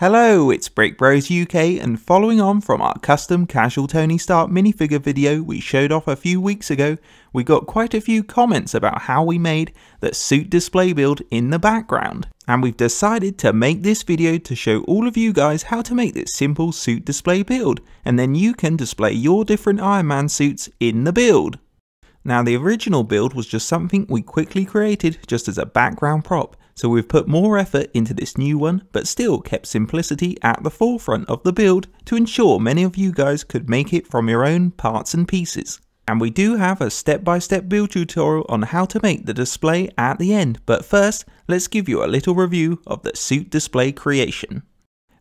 Hello, it's Brick Bros UK, and following on from our custom casual Tony Stark minifigure video we showed off a few weeks ago, we got quite a few comments about how we made the suit display build in the background. And we've decided to make this video to show all of you guys how to make this simple suit display build, and then you can display your different Iron Man suits in the build. Now, the original build was just something we quickly created just as a background prop, so we've put more effort into this new one, but still kept simplicity at the forefront of the build to ensure many of you guys could make it from your own parts and pieces. And we do have a step-by-step build tutorial on how to make the display at the end, but first, let's give you a little review of the suit display creation.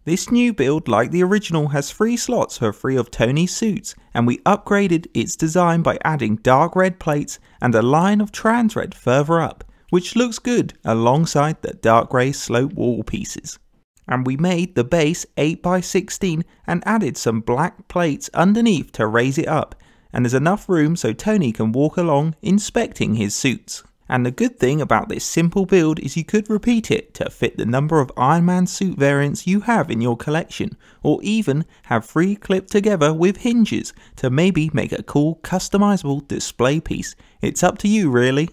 This new build, like the original, has 3 slots for 3 of Tony's suits, and we upgraded its design by adding dark red plates and a line of trans red further up, which looks good alongside the dark grey slope wall pieces. And we made the base 8x16 and added some black plates underneath to raise it up, and there's enough room so Tony can walk along inspecting his suits. And the good thing about this simple build is you could repeat it to fit the number of Iron Man suit variants you have in your collection, or even have 3 clipped together with hinges to maybe make a cool customizable display piece. It's up to you really.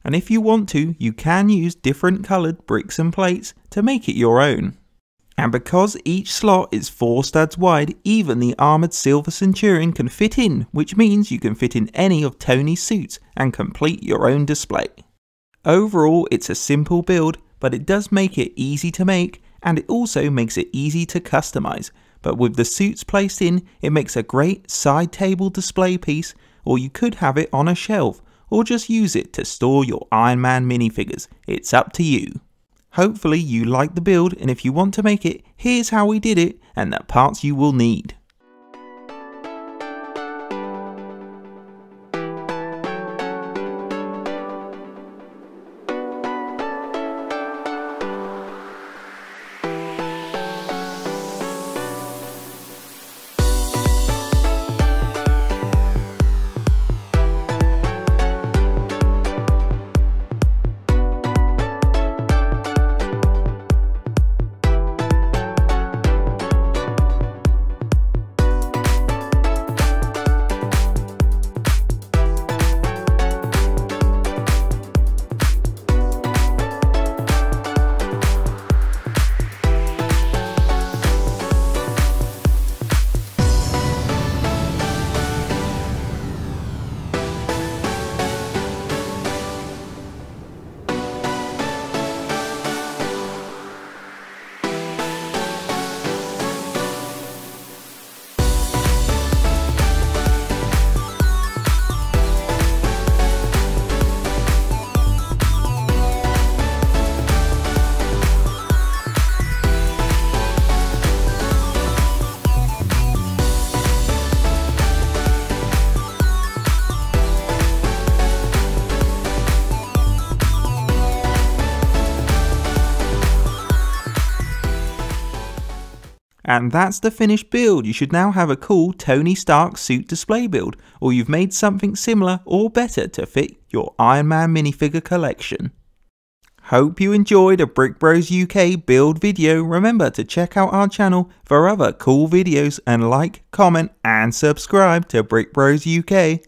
And if you want to, you can use different coloured bricks and plates to make it your own. And because each slot is 4 studs wide, even the armoured silver Centurion can fit in, which means you can fit in any of Tony's suits and complete your own display. Overall, it's a simple build, but it does make it easy to make, and it also makes it easy to customise. But with the suits placed in, it makes a great side table display piece, or you could have it on a shelf, or just use it to store your Iron Man minifigures. It's up to you. Hopefully you like the build, and if you want to make it, here's how we did it and the parts you will need. And that's the finished build. You should now have a cool Tony Stark suit display build, or you've made something similar or better to fit your Iron Man minifigure collection. Hope you enjoyed a Brick Bros UK build video. Remember to check out our channel for other cool videos and like, comment and subscribe to Brick Bros UK.